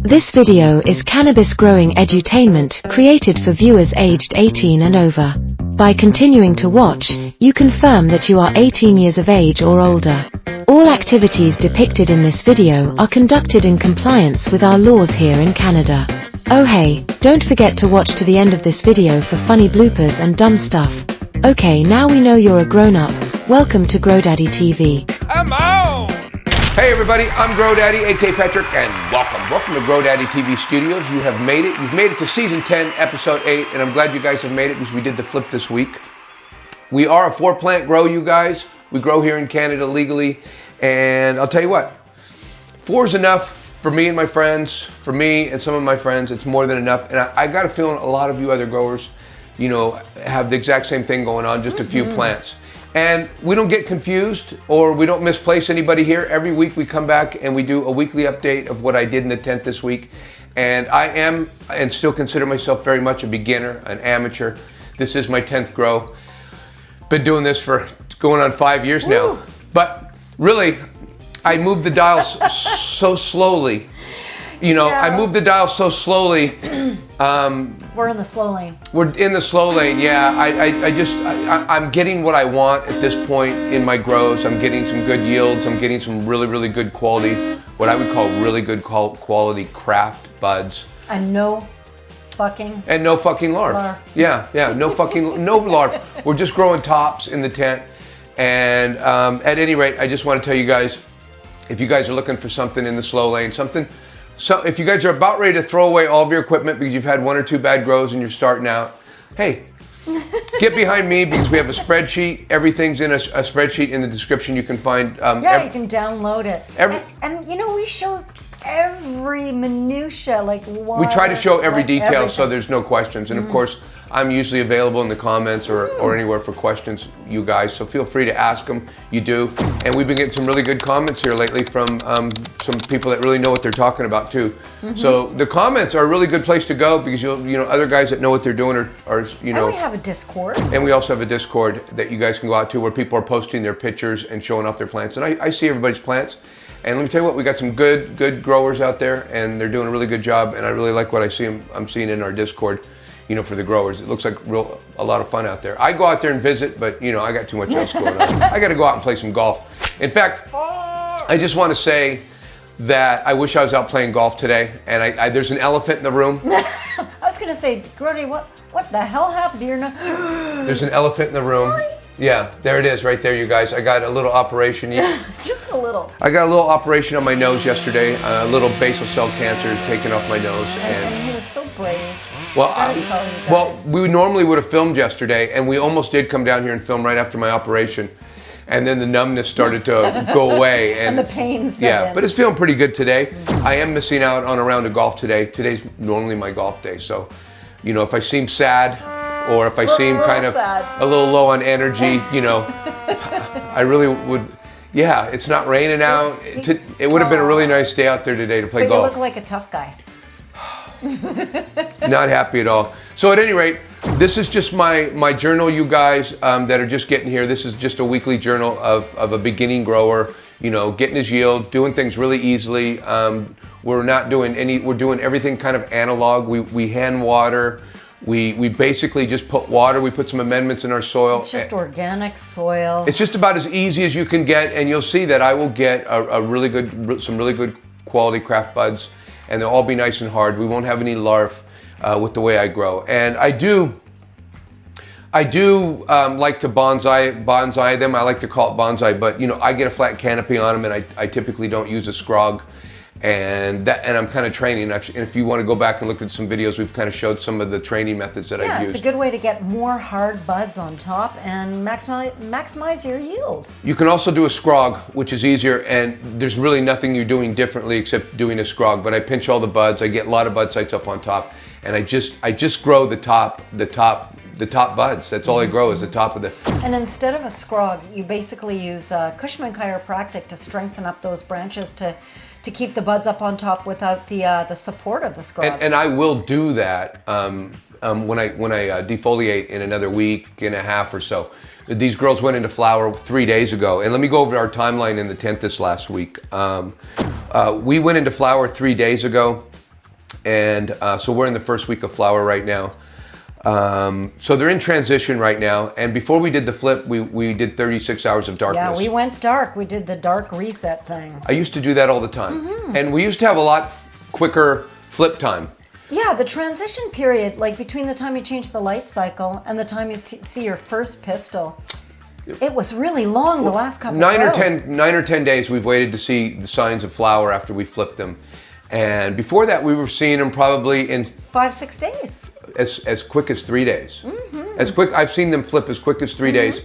This video is cannabis growing edutainment created for viewers aged 18 and over. By continuing to watch, you confirm that you are 18 years of age or older. All activities depicted in this video are conducted in compliance with our laws here in Canada. Oh hey, don't forget to watch to the end of this video for funny bloopers and dumb stuff. Okay, now we know you're a grown-up. Welcome to GrowDaddy TV. I'm on! Hey everybody, I'm GrowDaddy, aka Patrick, and welcome to GrowDaddy TV Studios. You have made it. You've made it to Season 10, Episode 8, and I'm glad you guys have made it because we did the flip this week. We are a 4-plant grow, you guys. We grow here in Canada legally, and I'll tell you what, 4 is enough for me and my friends, for me and some of my friends. It's more than enough, and I got a feeling a lot of you other growers, you know, have the exact same thing going on, just a few plants. And we don't get confused or we don't misplace anybody here. Every week we come back and we do a weekly update of what I did in the tent this week. And I am and still consider myself very much a beginner, an amateur. This is my 10th grow. Been doing this for going on 5 years now. But really, I moved the dial so slowly. You know, I moved the dial so slowly. We're in the slow lane. We're in the slow lane, yeah. I'm getting what I want at this point in my grows. I'm getting some good yields. I'm getting some really good quality, what I would call really good quality craft buds. And no fucking larf. Yeah, no larf. We're just growing tops in the tent. And at any rate, I just want to tell you guys, if you guys are looking for something in the slow lane, so if you guys are about ready to throw away all of your equipment because you've had 1 or 2 bad grows and you're starting out, hey, get behind me because we have a spreadsheet. Everything's in a spreadsheet in the description. You can find... you can download it. And you know, we show every minutia, like what... We try to show every detail so there's no questions. And of course, I'm usually available in the comments or anywhere for questions, you guys. So feel free to ask them. You do. And we've been getting some really good comments here lately from some people that really know what they're talking about too. So the comments are a really good place to go because you know other guys that know what they're doing are you know. And we have a Discord. And we also have a Discord that you guys can go out to where people are posting their pictures and showing off their plants. And I see everybody's plants. And let me tell you what, we got some good growers out there, and they're doing a really good job. And I really like what I'm seeing in our Discord. You know, for the growers, it looks like a lot of fun out there. I go out there and visit, but you know, I got too much else going on. I got to go out and play some golf. In fact, I just want to say that I wish I was out playing golf today. And there's an elephant in the room. I was gonna say, Grody, what the hell happened to your nose? There's an elephant in the room. Yeah, there it is, right there, you guys. I got a little operation. Just a little. I got a little operation on my nose yesterday. A little basal cell cancer taken off my nose. And he was so brave. Well, we normally would have filmed yesterday, and we almost did come down here and film right after my operation. And then the numbness started to go away. And the pain set Yeah, in. but it's feeling pretty good today. I am missing out on a round of golf today. Today's normally my golf day. So, you know, if I seem sad or if I seem kind of a little low on energy, you know, I really would... Yeah, it's not raining out. It would have been a really nice day out there today to play golf. You look like a tough guy. Not happy at all. So at any rate, this is just my journal, you guys that are just getting here. This is just a weekly journal of a beginning grower, you know, getting his yield, doing things really easily. We're doing everything kind of analog. We hand water. We basically just put water. We put some amendments in our soil. It's just organic soil. It's just about as easy as you can get, and you'll see that I will get some really good quality craft buds. And they'll all be nice and hard. We won't have any larf with the way I grow. And I do like to bonsai them. I like to call it bonsai, but you know, I get a flat canopy on them, and I typically don't use a scrog. And I'm kind of training. And if you want to go back and look at some videos, we've kind of showed some of the training methods that I've used. It's a good way to get more hard buds on top and maximize your yield. You can also do a scrog, which is easier, and there's really nothing you're doing differently except doing a scrog. But I pinch all the buds. I get a lot of bud sites up on top, and I just grow the top buds. That's all I grow is the top of the... And instead of a scrog, you basically use Cushman chiropractic to strengthen up those branches to keep the buds up on top without the support of the scrog. And I will do that when I defoliate in another week and a half or so. These girls went into flower 3 days ago, and let me go over our timeline in the tent this last week. We went into flower 3 days ago. And so we're in the first week of flower right now. So they're in transition right now. And before we did the flip, we did 36 hours of darkness. Yeah, we went dark. We did the dark reset thing. I used to do that all the time. And we used to have a lot quicker flip time. Yeah, the transition period, like between the time you change the light cycle and the time you see your first pistil, it was really long the last couple of hours. 9 or 10 days we've waited to see the signs of flower after we flipped them. And before that, we were seeing them probably in 5-6 days. As quick as 3 days. As quick, I've seen them flip as quick as 3 days.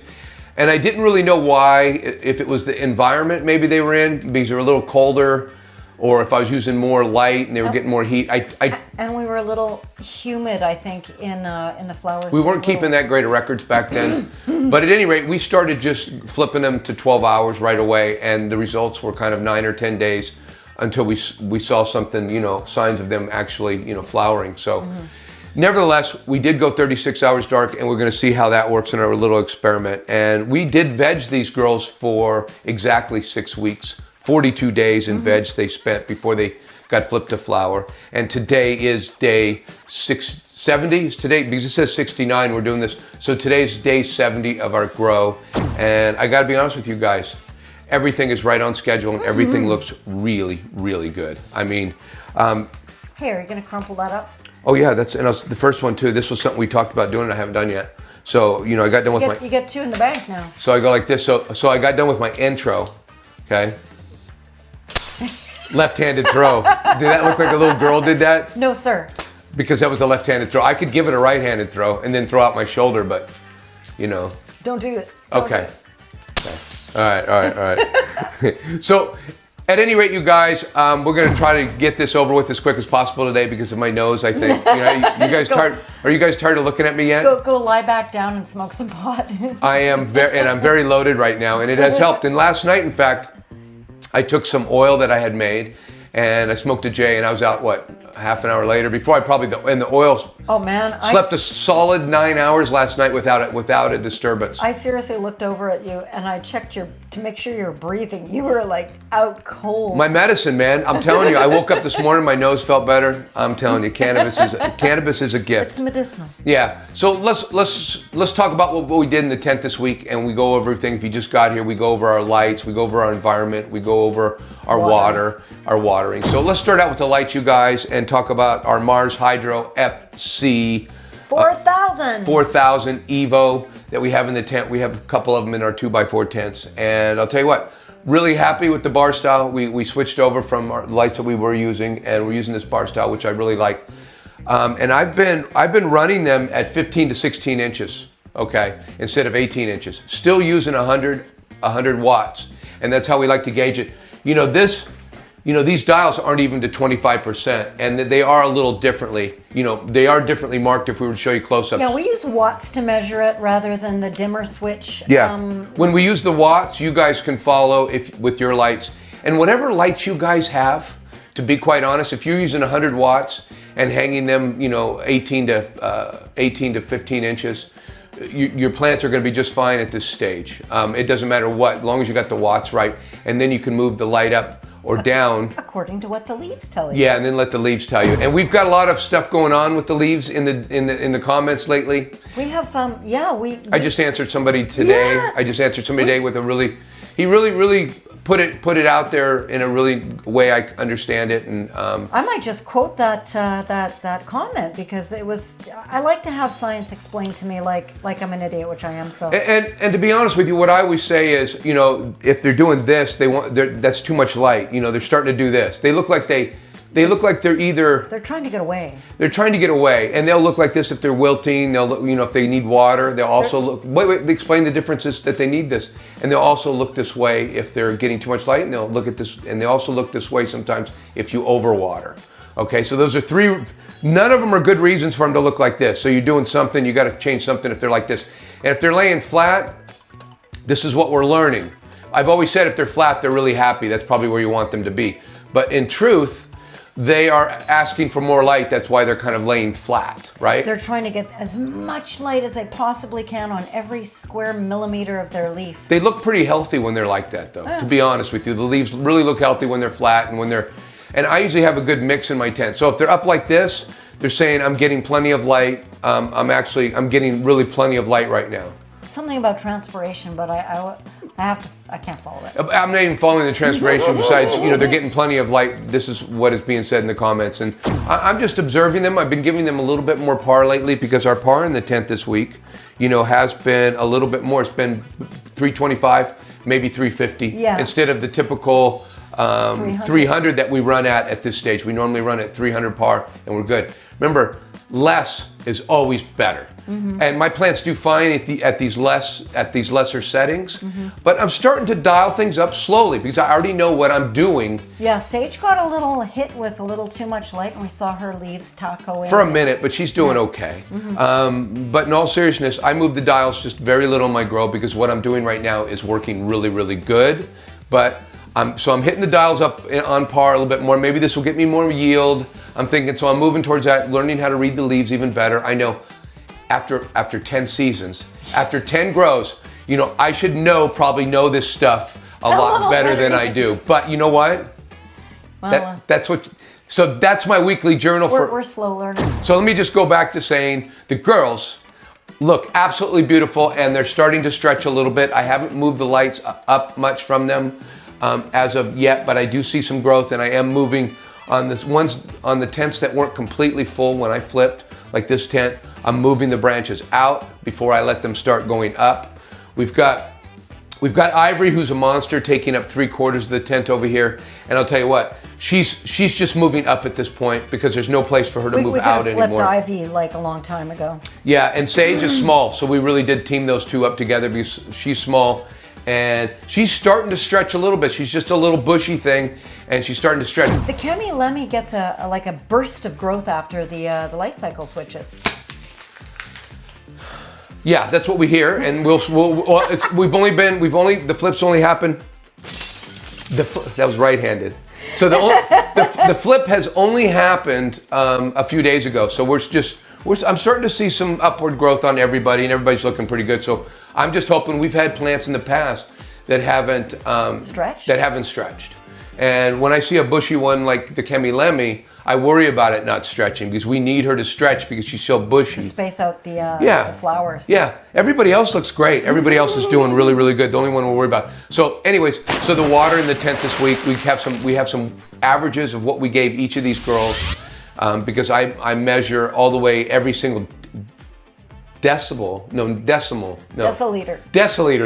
And I didn't really know why, if it was the environment maybe they were in, because they were a little colder, or if I was using more light and they were getting more heat. And we were a little humid, I think, in the flowers. We weren't keeping that great of records back then. But at any rate, we started just flipping them to 12 hours right away, and the results were kind of 9 or 10 days until we saw something, signs of them actually, flowering. So. Nevertheless, we did go 36 hours dark, and we're going to see how that works in our little experiment. And we did veg these girls for exactly 6 weeks, 42 days in veg they spent before they got flipped to flower. And today is day 70. Today, because it says 69, we're doing this. So today's day 70 of our grow. And I got to be honest with you guys, everything is right on schedule, and everything looks really, really good. I mean, Hey, are you going to crumple that up? oh yeah, and the first one too. This was something we talked about doing and I haven't done yet. So, I got done with You get 2 in the bank now. So I go like this. So I got done with my intro, okay? Left-handed throw. Did that look like a little girl did that? No, sir. Because that was a left-handed throw. I could give it a right-handed throw and then throw out my shoulder, but, Don't do it. Okay. All right. So, at any rate, you guys, we're going to try to get this over with as quick as possible today because of my nose, I think. You guys tired? Are you guys tired of looking at me yet? Go lie back down and smoke some pot. I am I'm very loaded right now, and it has helped. And last night, in fact, I took some oil that I had made, and I smoked a J, and I was out, half an hour later before and the oil. Oh man, slept a solid 9 hours last night without a disturbance. I seriously looked over at you and I checked to make sure you're breathing. You were like out cold. My medicine, man. I'm telling you, I woke up this morning, my nose felt better. I'm telling you, cannabis is a gift. It's medicinal. Yeah. So let's talk about what we did in the tent this week, and we go over everything. If you just got here, we go over our lights, we go over our environment, we go over our water, our watering. So let's start out with the lights, you guys, and talk about our Mars Hydro FC 4000 Evo that we have in the tent. We have a couple of them in our 2x4 tents, and I'll tell you what, really happy with the bar style. We switched over from our lights that we were using, and we're using this bar style, which I really like. And I've been running them at 15 to 16 inches, okay, instead of 18 inches. Still using 100 watts, and that's how we like to gauge it. These dials aren't even to 25%, and they are a little differently. They are differently marked if we were to show you close-ups. Yeah, we use watts to measure it rather than the dimmer switch. Yeah. When we use the watts, you guys can follow with your lights. And whatever lights you guys have, to be quite honest, if you're using 100 watts and hanging them, 18 to 15 inches, your plants are going to be just fine at this stage. It doesn't matter what, as long as you got the watts right, and then you can move the light up or down. According to what the leaves tell you. Yeah, and then let the leaves tell you. And we've got a lot of stuff going on with the leaves in the comments lately. We have, I just answered somebody today. Yeah. I just answered somebody today with he really put it out there in a really way I understand it. And I might just quote that comment because I like to have science explained to me like I'm an idiot, which I am. So. And to be honest with you, what I always say is, if they're doing this, that's too much light. They're starting to do this. They look like they're either... They're trying to get away. They're trying to get away, and they'll look like this if they're wilting. They'll look, if they need water. They'll also look... Wait, they explain the differences that they need this. And they'll also look this way if they're getting too much light, and they'll look at this, and they also look this way sometimes if you overwater. Okay, so those are three... None of them are good reasons for them to look like this. So you're doing something, you got to change something if they're like this. And if they're laying flat, this is what we're learning. I've always said if they're flat, they're really happy. That's probably where you want them to be. But in truth, they are asking for more light. That's why they're kind of laying flat, right? They're trying to get as much light as they possibly can on every square millimeter of their leaf. They look pretty healthy when they're like that, though, to be honest with you. The leaves really look healthy when they're flat and when they're... And I usually have a good mix in my tent. So if they're up like this, they're saying I'm getting plenty of light. I'm getting really plenty of light right now. Something about transpiration, but I can't follow it. I'm not even following the transpiration. Besides, they're getting plenty of light. This is what is being said in the comments, and I'm just observing them. I've been giving them a little bit more par lately because our par in the tent this week, has been a little bit more. It's been 325, maybe 350, instead of the typical 300 that we run at this stage. We normally run at 300 par, and we're good. Remember, less is always better. And my plants do fine at these lesser settings, but I'm starting to dial things up slowly because I already know what I'm doing. Yeah, Sage got a little hit with a little too much light, and we saw her leaves taco in. For a minute, but she's doing okay. But in all seriousness, I moved the dials just very little in my grow because what I'm doing right now is working really, really good. But I'm hitting the dials up on par a little bit more. Maybe this will get me more yield. I'm thinking, so I'm moving towards that, learning how to read the leaves even better. I know after 10 seasons, after 10 grows, I should probably know this stuff a lot better than I do. But you know what? Well, that's my weekly journal. We're slow learners. So let me just go back to saying the girls look absolutely beautiful and they're starting to stretch a little bit. I haven't moved the lights up much from them as of yet, but I do see some growth, and I am moving on the tents that weren't completely full when I flipped, like this tent. I'm moving the branches out before I let them start going up. We've got Ivory, who's a monster, taking up 3/4 of the tent over here, and I'll tell you what, she's just moving up at this point because there's no place for her to move out anymore. We flipped Ivy like a long time ago. Yeah, and Sage is small, so we really did team those two up together because she's small. And she's starting to stretch a little bit. She's just a little bushy thing, and she's starting to stretch. The Chemy Lemmy gets a burst of growth after the light cycle switches. Yeah, that's what we hear, and the flips only happened. That was right-handed. So the flip has only happened a few days ago. So I'm starting to see some upward growth on everybody, and everybody's looking pretty good. So I'm just hoping. We've had plants in the past that haven't stretched. And when I see a bushy one like the Chemy Lemmy, I worry about it not stretching because we need her to stretch because she's so bushy. To space out the flowers. Yeah, everybody else looks great. Everybody else is doing really, really good. The only one we're worried about. So anyways, the water in the tent this week, we have some averages of what we gave each of these girls because I measure all the way every single deciliter.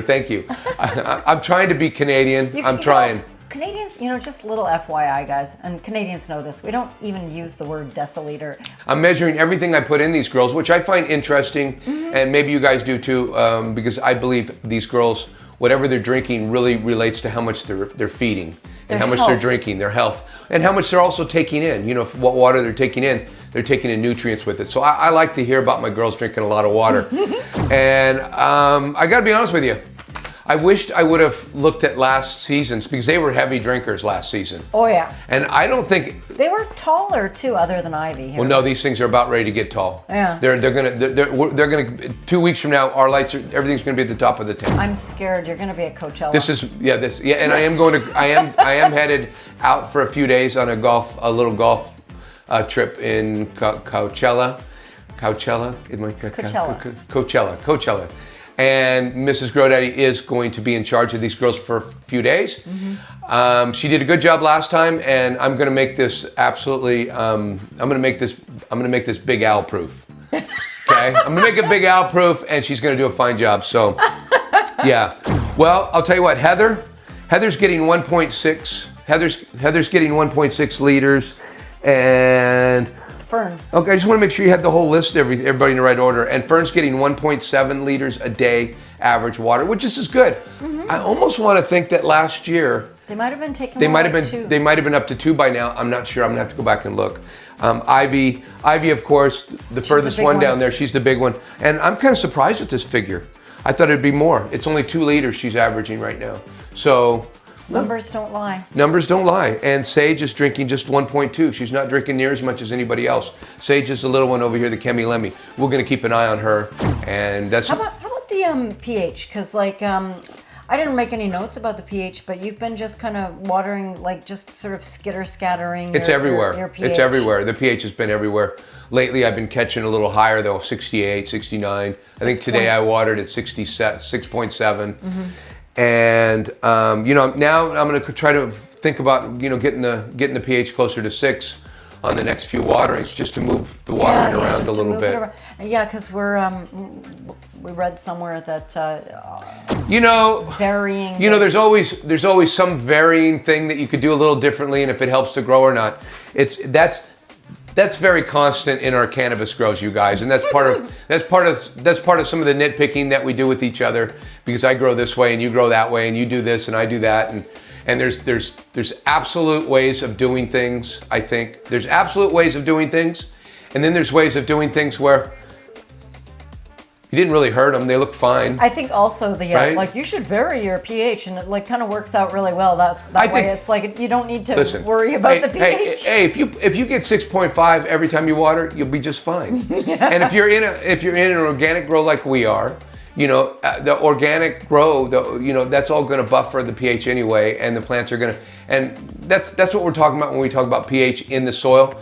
Thank you. I'm trying to be Canadian. I'm trying. Canadians, just a little FYI, guys, and Canadians know this. We don't even use the word deciliter. I'm measuring everything I put in these girls, which I find interesting, and maybe you guys do too, because I believe these girls, whatever they're drinking, really relates to how much they're feeding, and how much they're drinking, their health, and how much they're also taking in. What water they're taking in. They're taking in nutrients with it. So I like to hear about my girls drinking a lot of water. And I got to be honest with you. I wished I would have looked at last season's because they were heavy drinkers last season. Oh yeah. And I don't think they were taller too, other than Ivy. Here. Well, no, these things are about ready to get tall. Yeah. They're gonna 2 weeks from now, our lights everything's gonna be at the top of the tent. I'm scared you're gonna be at Coachella. And I am headed out for a few days on a little golf trip in Coachella. And Mrs. GrowDaddy is going to be in charge of these girls for a few days. She did a good job last time, and I'm going to make this absolutely. I'm going to make this Big Al proof. Okay, I'm going to make it Big Al proof, and she's going to do a fine job. So, yeah. Well, I'll tell you what, Heather's getting 1.6. Heather's getting 1.6 liters, and. Fern. Okay, I just want to make sure you have the whole list, everybody in the right order. And Fern's getting 1.7 liters a day average water, which is good. I almost want to think that last year they might have been taking. They might have been up to 2 by now. I'm not sure. I'm gonna have to go back and look. Ivy, of course, the furthest one down there. She's the big one, and I'm kind of surprised with this figure. I thought it'd be more. It's only 2 liters she's averaging right now. So. Numbers don't lie. Numbers don't lie. And Sage is drinking just 1.2. She's not drinking near as much as anybody else. Sage is the little one over here, the Chemy Lemmy. We're going to keep an eye on her. And that's. How about the pH? Because I didn't make any notes about the pH, but you've been just kind of watering, like just sort of scattering. It's everywhere. Your pH. It's everywhere. The pH has been everywhere. Lately, I've been catching a little higher though, 68, 69. I think today I watered at 6.7. And now I'm going to try to think about getting the pH closer to 6 on the next few waterings, just to move the watering around a little bit. Yeah, because we read somewhere that varying. There's always some varying thing that you could do a little differently, and if it helps to grow or not, that's very constant in our cannabis grows, you guys, and that's part of some of the nitpicking that we do with each other, because I grow this way and you grow that way, and you do this and I do that, and there's absolute ways of doing things. I think there's absolute ways of doing things, and then there's ways of doing things where you didn't really hurt them; they look fine. I think also right? like you should vary your pH, and it like kind of works out really well. That way, it's like you don't need to worry about the pH. Hey, if you get 6.5 every time you water, you'll be just fine. Yeah. And if you're in an organic grow like we are, the organic grow, that's all going to buffer the pH anyway, and the plants are going to, and that's what we're talking about when we talk about pH in the soil.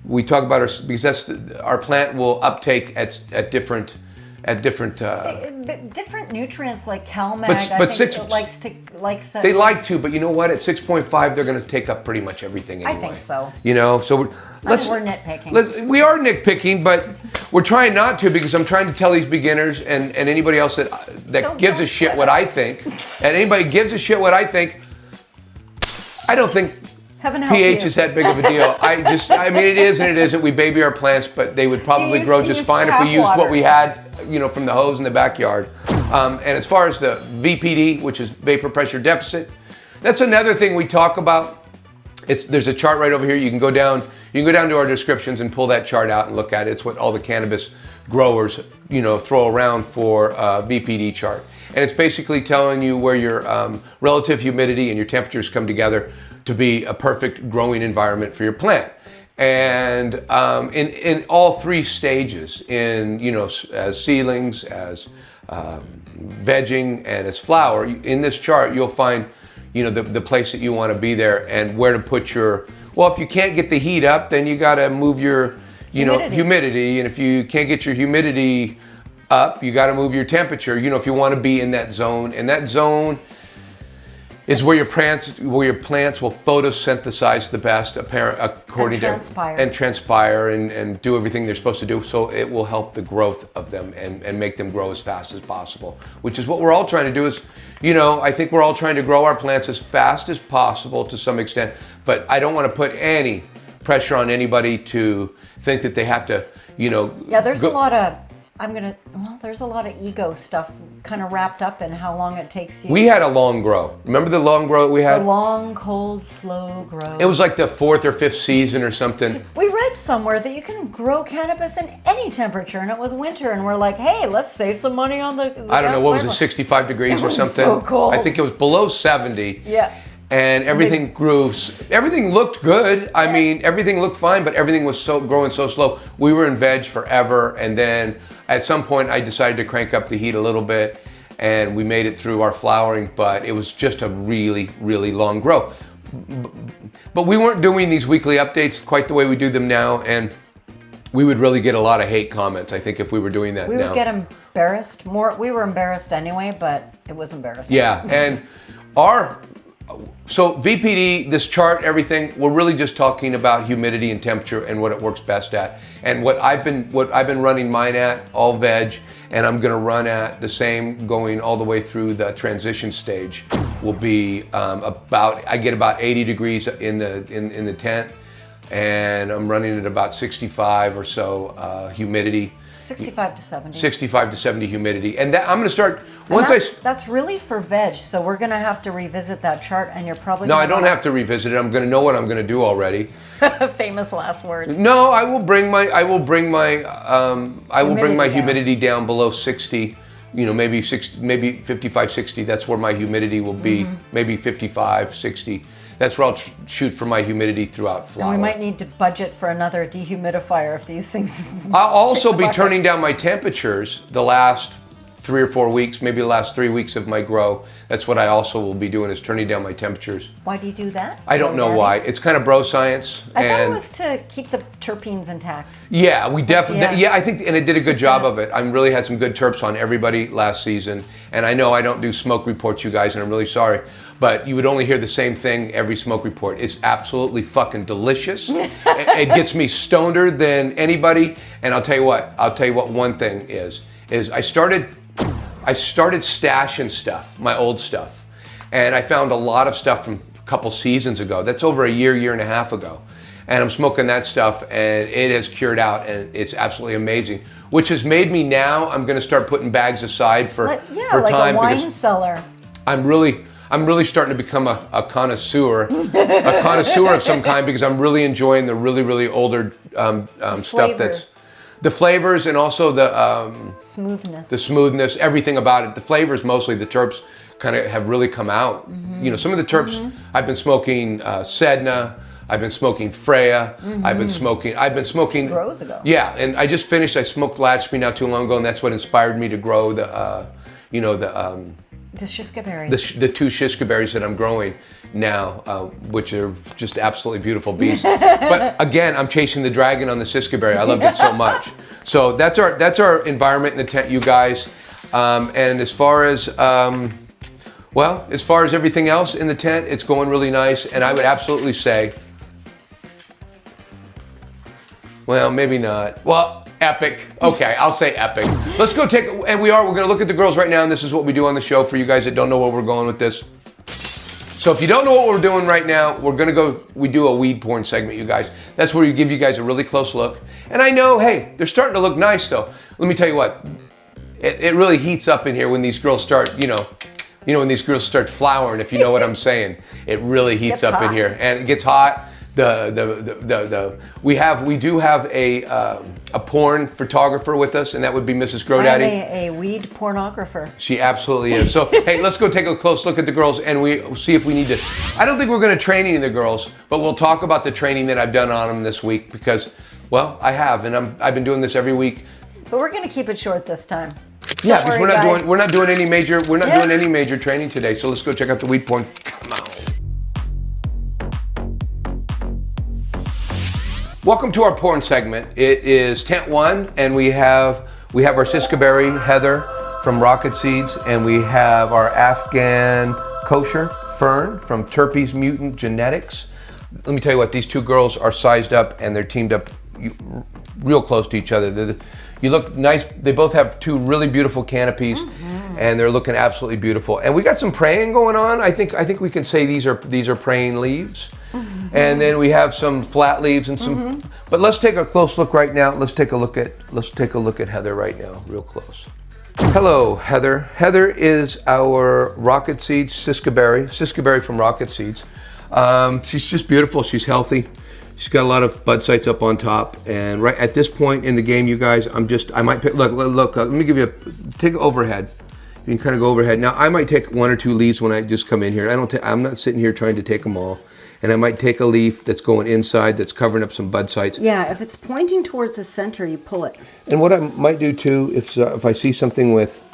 We talk about because our plant will uptake at different different nutrients like CalMag. But I think likes they like to, but you know what? At 6.5, they're going to take up pretty much everything anyway. I think so. So we're nitpicking. We are nitpicking, but we're trying not to, because I'm trying to tell these beginners and anybody else that gives a shit what I think, and anybody gives a shit what I think. I don't think pH is that big of a deal. I mean, it is and it isn't. We baby our plants, but they would probably grow just fine if we used what we had, from the hose in the backyard. And as far as the VPD, which is vapor pressure deficit, that's another thing we talk about. There's a chart right over here. You can go down to our descriptions and pull that chart out and look at it. It's what all the cannabis growers, throw around for VPD chart. And it's basically telling you where your relative humidity and your temperatures come together to be a perfect growing environment for your plant. And in all three stages, as seedlings, as vegging, and as flower, in this chart you'll find the place that you want to be there and where to put your, if you can't get the heat up, then you got to move your humidity, and if you can't get your humidity up, you got to move your temperature, if you want to be in that zone. And that zone is where your plants will photosynthesize the best, according to transpire and do everything they're supposed to do. So it will help the growth of them and make them grow as fast as possible, which is what we're all trying to do. I think we're all trying to grow our plants as fast as possible to some extent, but I don't want to put any pressure on anybody to think that they have to, Yeah, there's a lot of. There's a lot of ego stuff kind of wrapped up in how long it takes you. We had a long grow. Remember the long grow that we had? The long, cold, slow grow. It was like the 4th or 5th season or something. We read somewhere that you can grow cannabis in any temperature, and it was winter, and we're like, hey, let's save some money on the I don't know, what was it, 65 degrees or something? So cold. I think it was below 70. Yeah. And everything everything looked good. I mean, everything looked fine, but everything was growing so slow. We were in veg forever, and then at some point I decided to crank up the heat a little bit, and we made it through our flowering, but it was just a really, really long grow. But we weren't doing these weekly updates quite the way we do them now, and we would really get a lot of hate comments, I think, if we were doing that now. We would get embarrassed more. We were embarrassed anyway, but it was embarrassing. Yeah, and so VPD, this chart, everything, we're really just talking about humidity and temperature and what it works best at. And what I've been running mine at, all veg, and I'm going to run at the same going all the way through the transition stage, will be I get about 80 degrees in the tent, and I'm running at about 65 or so humidity. 65 to 70. 65 to 70 humidity. And that I'm going to start that's really for veg, so we're going to have to revisit that chart, and you're probably I don't have to revisit it. I'm going to know what I'm going to do already. Famous last words. No, I will bring my humidity down below 60. Maybe 55, 60. That's where my humidity will be. Maybe 55, 60. That's where I'll shoot for my humidity throughout flower. And we might need to budget for another dehumidifier if these things. I'll also be turning down my temperatures the last 3 or 4 weeks, maybe the last 3 weeks of my grow. That's what I also will be doing, is turning down my temperatures. Why do you do that? I don't know why. It's kind of bro science. I thought it was to keep the terpenes intact. Yeah, we definitely, yeah, I think, and it did a good job of it. I really had some good terps on everybody last season. And I know I don't do smoke reports, you guys, and I'm really sorry. But you would only hear the same thing every smoke report. It's absolutely fucking delicious. It gets me stoneder than anybody. And I'll tell you what one thing is I started stashing stuff, my old stuff. And I found a lot of stuff from a couple seasons ago. That's over a year and a half ago. And I'm smoking that stuff, and it has cured out, and it's absolutely amazing. Which has made me now, I'm gonna start putting bags aside for like time. A wine cellar. I'm really starting to become a connoisseur, of some kind, because I'm really enjoying the really older stuff that's the flavors, and also the smoothness, everything about it. The flavors, mostly the terps, kind of have really come out. You know, some of the terps I've been smoking Sedna, I've been smoking Freya, I've been smoking. Grows ago. Yeah, and I just finished. I smoked Latchme not too long ago, and that's what inspired me to grow the Shiskaberry. The 2 Shiskaberries that I'm growing now, which are just absolutely beautiful beasts. But again, I'm chasing the dragon on the Shiskaberry. I loved it so much. So that's our environment in the tent, you guys. And as far as everything else in the tent, it's going really nice. And I would absolutely say, well, maybe not. Well, epic. Okay, I'll say epic. Let's go we're going to look at the girls right now, and this is what we do on the show for you guys that don't know where we're going with this. So if you don't know what we're doing right now, we do a weed porn segment, you guys. That's where we give you guys a really close look. And I know, hey, they're starting to look nice though. Let me tell you what, it really heats up in here when these girls start, when these girls start flowering, if you know what I'm saying. It really heats up in here, and it gets hot. We do have a porn photographer with us, and that would be Mrs. GrowDaddy. I'm a weed pornographer. She absolutely is. So hey, let's go take a close look at the girls, and we see if we need to. I don't think we're going to train any of the girls, but we'll talk about the training that I've done on them this week, because, well, I have, and I've been doing this every week. But we're going to keep it short this time. Yeah, because we're not doing any major training today. So let's go check out the weed porn. Come on. Welcome to our porn segment. It is Tent 1, and we have our Shiskaberry Heather from Rocket Seeds, and we have our Afghan Kosher Fern from TERPYZ Mutant Genetics. Let me tell you what, these 2 girls are sized up, and they're teamed up real close to each other. You look nice. They both have 2 really beautiful canopies, and they're looking absolutely beautiful. And we got some praying going on. I think we can say these are praying leaves. And then we have some flat leaves and some. But let's take a close look right now. Let's take a look at Heather right now, real close. Hello, Heather. Heather is our Rocket Seeds Shiskaberry from Rocket Seeds. She's just beautiful. She's healthy. She's got a lot of bud sites up on top. And right at this point in the game, you guys, I might pick. Look. Let me give you take overhead. You can kind of go overhead. Now I might take 1 or 2 leaves when I just come in here. I'm not sitting here trying to take them all. And I might take a leaf that's going inside, that's covering up some bud sites. Yeah, if it's pointing towards the center, you pull it. And what I might do too, if I see something with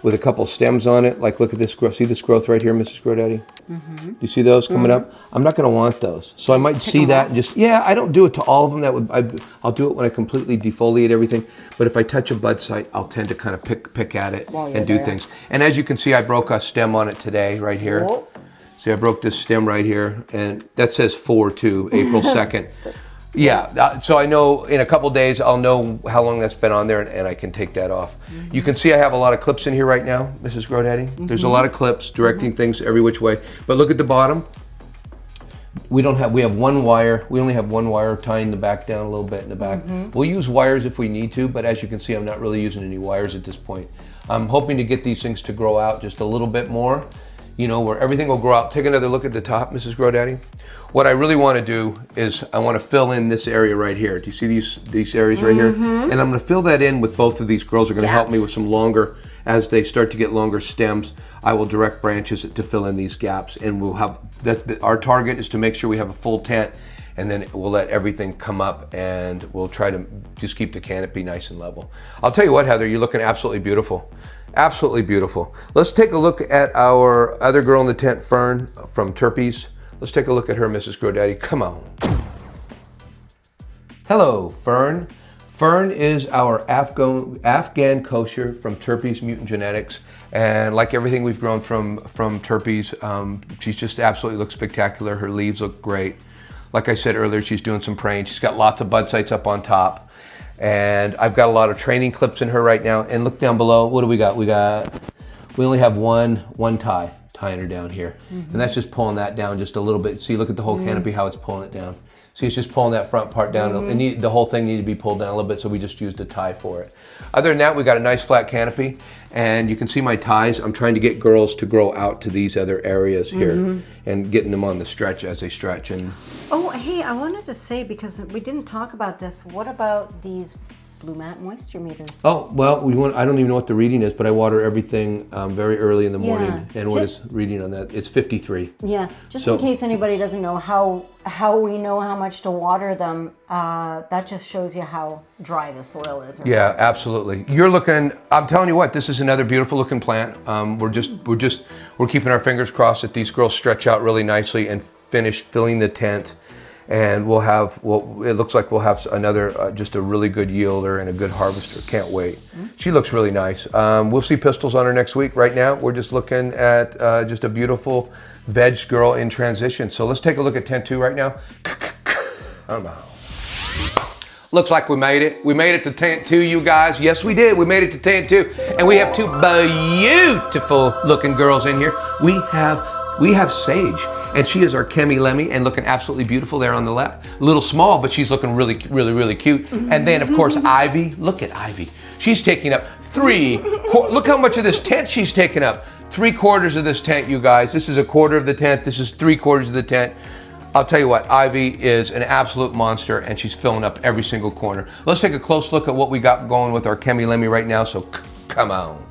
a couple stems on it, like look at this growth. See this growth right here, Mrs. GrowDaddy? Do you see those coming up? I'm not going to want those. So I might see that and just, I don't do it to all of them. I'll do it when I completely defoliate everything. But if I touch a bud site, I'll tend to kind of pick at it and do things. And as you can see, I broke a stem on it today, right here. Whoa. See, I broke this stem right here, and that says 4/2, April 2nd. Yeah, so I know in a couple days, I'll know how long that's been on there, and I can take that off. You can see I have a lot of clips in here right now, Mrs. GrowDaddy. There's a lot of clips directing things every which way. But look at the bottom. We have 1 wire. We only have 1 wire tying the back down a little bit in the back. We'll use wires if we need to, but as you can see, I'm not really using any wires at this point. I'm hoping to get these things to grow out just a little bit more. Where everything will grow out. Take another look at the top, Mrs. GrowDaddy. What I really want to do is I want to fill in this area right here. Do you see these areas right here? And I'm going to fill that in with both of these girls. Are going to help me with some longer, as they start to get longer stems, I will direct branches to fill in these gaps. And we'll have, our target is to make sure we have a full tent and then we'll let everything come up, and we'll try to just keep the canopy nice and level. I'll tell you what, Heather, you're looking absolutely beautiful. Absolutely beautiful. Let's take a look at our other girl in the tent, Fern from TERPYZ. Let's take a look at her, Mrs. GrowDaddy. Come on. Hello, Fern. Fern is our Afghan Kosher from TERPYZ Mutant Genetics. And like everything we've grown from TERPYZ, she's just absolutely looks spectacular. Her leaves look great. Like I said earlier, she's doing some praying. She's got lots of bud sites up on top. And I've got a lot of training clips in her right now. And look down below, what do we got? We only have one tying her down here. And that's just pulling that down just a little bit. See, look at the whole canopy, how it's pulling it down. See, it's just pulling that front part down. The whole thing needed to be pulled down a little bit, so we just used a tie for it. Other than that, we got a nice flat canopy, and you can see my ties. I'm trying to get girls to grow out to these other areas here and getting them on the stretch as they stretch. And oh, hey, I wanted to say, because we didn't talk about this, what about these Blue Mat moisture meters? Oh, well, I don't even know what the reading is, but I water everything very early in the morning. And what is reading on that? It's 53. Yeah, just in case anybody doesn't know how we know how much to water them, that just shows you how dry the soil is. Yeah, absolutely. You're looking, I'm telling you what, this is another beautiful looking plant. We're keeping our fingers crossed that these girls stretch out really nicely and finish filling the tent. And we'll have, it looks like we'll have another, just a really good yielder and a good harvester. Can't wait. She looks really nice. We'll see pistils on her next week. Right now, we're just looking at just a beautiful veg girl in transition. So let's take a look at tent 2 right now. Come on. Looks like we made it. We made it to tent 2, you guys. Yes, we did. We made it to tent 2. And we have 2 beautiful looking girls in here. We have Sage. And she is our Chemy Lemmy and looking absolutely beautiful there on the left. A little small, but she's looking really, really, really cute. And then, of course, Ivy. Look at Ivy. She's taking up look how much of this tent she's taking up. 3/4 of this tent, you guys. This is 1/4 of the tent. This is 3/4 of the tent. I'll tell you what, Ivy is an absolute monster, and she's filling up every single corner. Let's take a close look at what we got going with our Chemy Lemmy right now, so come on.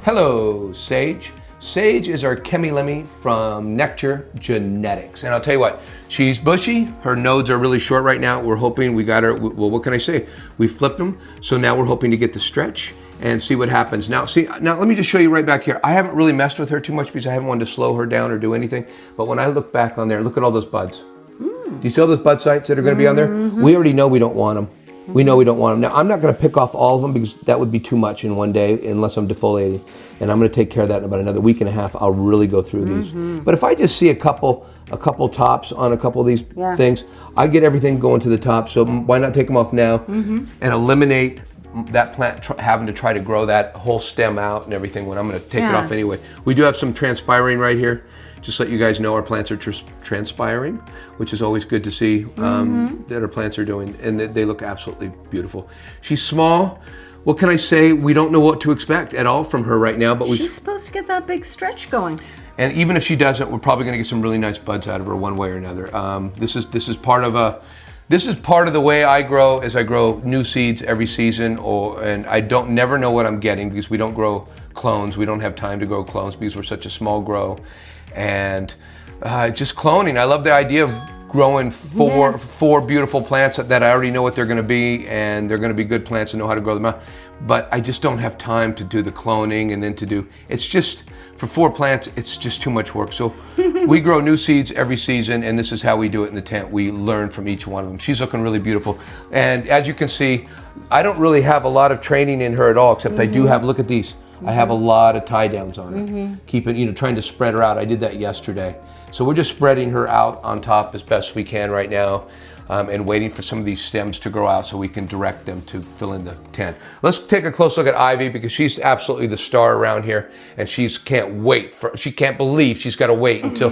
Hello, Sage. Sage is our Chemy Lemmy from Nectar Genetics. And I'll tell you what, she's bushy. Her nodes are really short right now. We're hoping we got her, well, what can I say? We flipped them. So now we're hoping to get the stretch and see what happens. Now let me just show you right back here. I haven't really messed with her too much because I haven't wanted to slow her down or do anything. But when I look back on there, look at all those buds. Do you see all those bud sites that are gonna be on there? We already know we don't want them. We know we don't want them. Now, I'm not going to pick off all of them because that would be too much in one day unless I'm defoliating. And I'm going to take care of that in about another week and a half. I'll really go through these. But if I just see a couple tops on a couple of these things, I get everything going to the top. So why not take them off now and eliminate that plant having to try to grow that whole stem out and everything when I'm going to take it off anyway. We do have some transpiring right here. Just let you guys know our plants are transpiring, which is always good to see that our plants are doing, and they look absolutely beautiful. She's small. What can I say? We don't know what to expect at all from her right now, but she's supposed to get that big stretch going. And even if she doesn't, we're probably going to get some really nice buds out of her one way or another. This is part of the way I grow, as I grow new seeds every season, and I never know what I'm getting because we don't grow clones. We don't have time to grow clones because we're such a small grow. And just cloning. I love the idea of growing four beautiful plants that I already know what they're going to be, and they're going to be good plants and know how to grow them out. But I just don't have time to do the cloning and then it's just, for 4 plants, it's just too much work. So we grow new seeds every season, and this is how we do it in the tent. We learn from each one of them. She's looking really beautiful. And as you can see, I don't really have a lot of training in her at all, except I do have, look at these. I have a lot of tie downs on her, trying to spread her out. I did that yesterday. So we're just spreading her out on top as best we can right now, and waiting for some of these stems to grow out so we can direct them to fill in the tent. Let's take a close look at Ivy because she's absolutely the star around here, and she can't believe she's got to wait until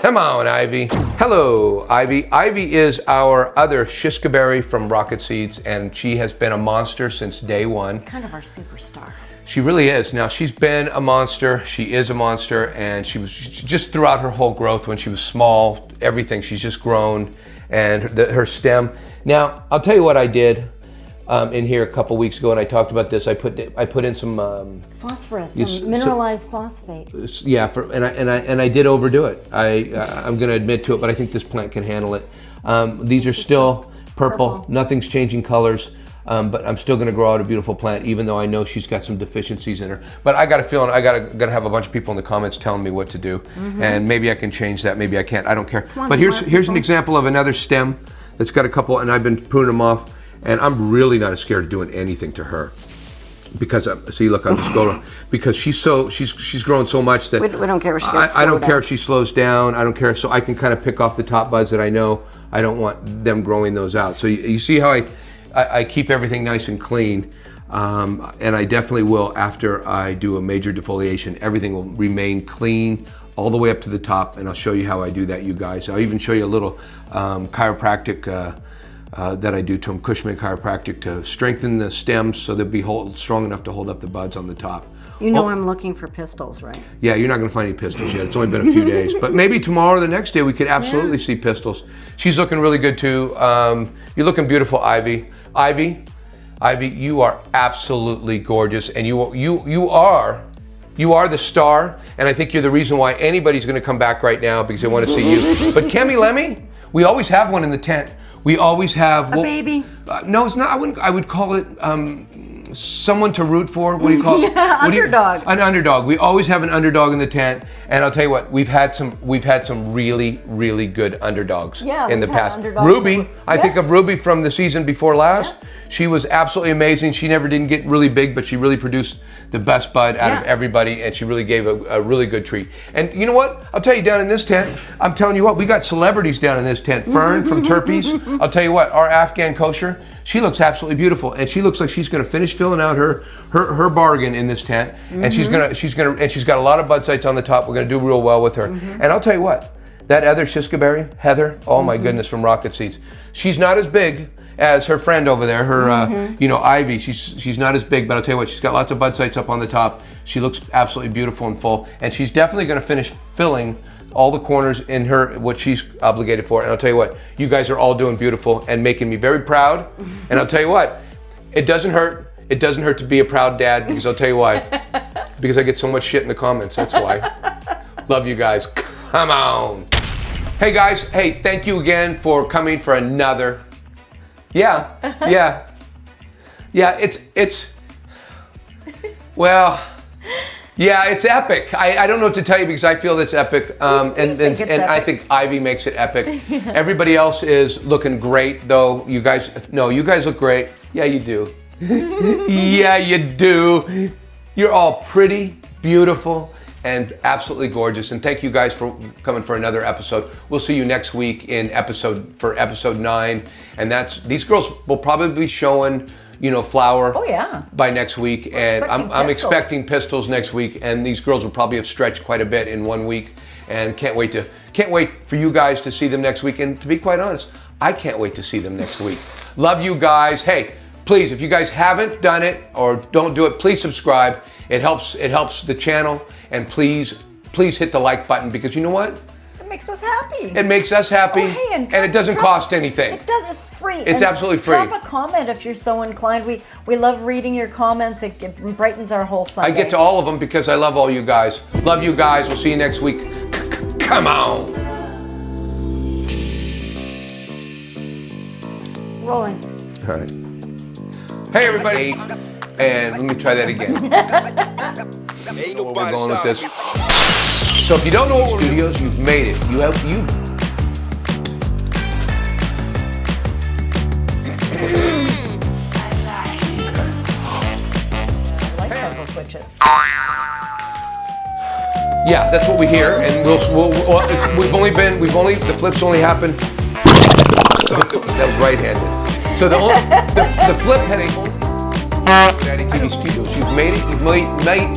Come on, Ivy. Hello, Ivy. Ivy is our other Shiskaberry from Rocket Seeds, and she has been a monster since day one. Kind of our superstar. She really is. Now, she's been a monster. She is a monster, and she just throughout her whole growth, when she was small, everything, she's just grown, and her stem. Now, I'll tell you what I did. in here a couple weeks ago, and I talked about this. I put in some phosphorus, some mineralized phosphate. Yeah, and I did overdo it. I'm going to admit to it, but I think this plant can handle it. These are still purple. Nothing's changing colors. But I'm still going to grow out a beautiful plant, even though I know she's got some deficiencies in her. But I got a feeling gonna have a bunch of people in the comments telling me what to do, and maybe I can change that. Maybe I can't. I don't care. But here's an example of another stem that's got a couple, and I've been pruning them off, and I'm really not scared of doing anything to her. Because see, look, I'm just going because she's growing so much that we don't care if she gets I don't care if she slows down. I don't care, so I can kind of pick off the top buds that I know I don't want them growing those out. So you see how I keep everything nice and clean, and I definitely will after I do a major defoliation. Everything will remain clean all the way up to the top, and I'll show you how I do that, you guys. I'll even show you a little chiropractic that I do to them, Cushman chiropractic, to strengthen the stems so they'll be strong enough to hold up the buds on the top. You know I'm looking for pistils, right? Yeah, you're not going to find any pistils yet. It's only been a few days. But maybe tomorrow or the next day we could absolutely see pistils. She's looking really good too. You're looking beautiful, Ivy. Ivy, you are absolutely gorgeous, and you are the star, and I think you're the reason why anybody's going to come back right now because they want to see you. But Chemy Lemmy, we always have one in the tent. We always have a baby. No, it's not. I would call it someone to root for. What do you call it? Yeah, underdog. An underdog. We always have an underdog in the tent, and I'll tell you what, we've had some really, really good underdogs in the past. Ruby, I think of Ruby from the season before last. Yeah. She was absolutely amazing. She didn't get really big, but she really produced the best bud out of everybody, and she really gave a really good treat. And you know what? I'll tell you, down in this tent, I'm telling you what, we got celebrities down in this tent. Fern from TERPYZ. I'll tell you what, our Afghan Kosher, she looks absolutely beautiful, and she looks like she's going to finish filling out her bargain in this tent, and she's got a lot of bud sites on the top. We're going to do real well with her. And I'll tell you what, that other Shiskaberry, Heather, oh my goodness, from Rocket Seeds, she's not as big as her friend over there, her Ivy. She's not as big, but I'll tell you what, she's got lots of bud sites up on the top. She looks absolutely beautiful and full, and she's definitely going to finish filling all the corners in her, what she's obligated for. And I'll tell you what, you guys are all doing beautiful and making me very proud. And I'll tell you what, it doesn't hurt. It doesn't hurt to be a proud dad, because I'll tell you why. Because I get so much shit in the comments, that's why. Love you guys, come on. Hey guys, hey, thank you again for coming for another. It's epic. I don't know what to tell you because I feel it's epic. And I think Ivy makes it epic. Everybody else is looking great though. You guys look great. Yeah, you do. Yeah, you do. You're all pretty, beautiful, and absolutely gorgeous. And thank you guys for coming for another episode. We'll see you next week in episode 9. And these girls will probably be showing flower by next week. And I'm expecting pistils next week, and these girls will probably have stretched quite a bit in 1 week, and can't wait for you guys to see them next week. And to be quite honest, I can't wait to see them next week. Love you guys. Hey, please, if you guys haven't done it or don't do it, please subscribe. It helps the channel, and please hit the like button, because you know what? It makes us happy. It makes us happy, and it doesn't cost anything. It does. It's free. It's absolutely free. Drop a comment if you're so inclined. We love reading your comments. It brightens our whole Sunday. I get to all of them because I love all you guys. Love you guys. We'll see you next week. Come on. Rolling. All right. Hey everybody, and let me try that again. Where we're going with this. So if you don't know what studios, you've made it. You. I like tempo switches. Yeah, that's what we hear, and the flips only happened. That was right-handed. So the flip heading. Daddy TV Studios. You've made it.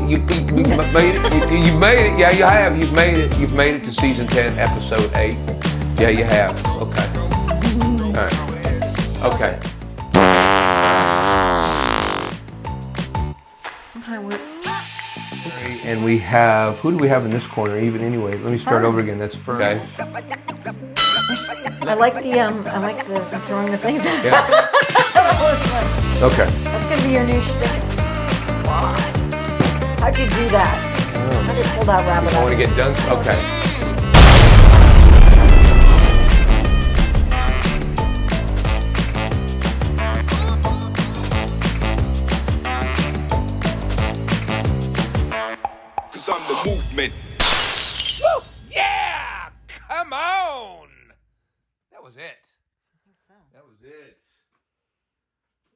You've made it. Yeah, you have. You've made it to season 10, episode 8. Yeah, you have. Okay. All right. Okay. And we have, who do we have in this corner? Even anyway, let me start over again. That's Fern. Okay. I like the throwing the things out. Yeah. That was fun. Okay. That's going to be your new shtick. Wow. How'd you do that? How'd you pull that rabbit I out? want to get done. Okay.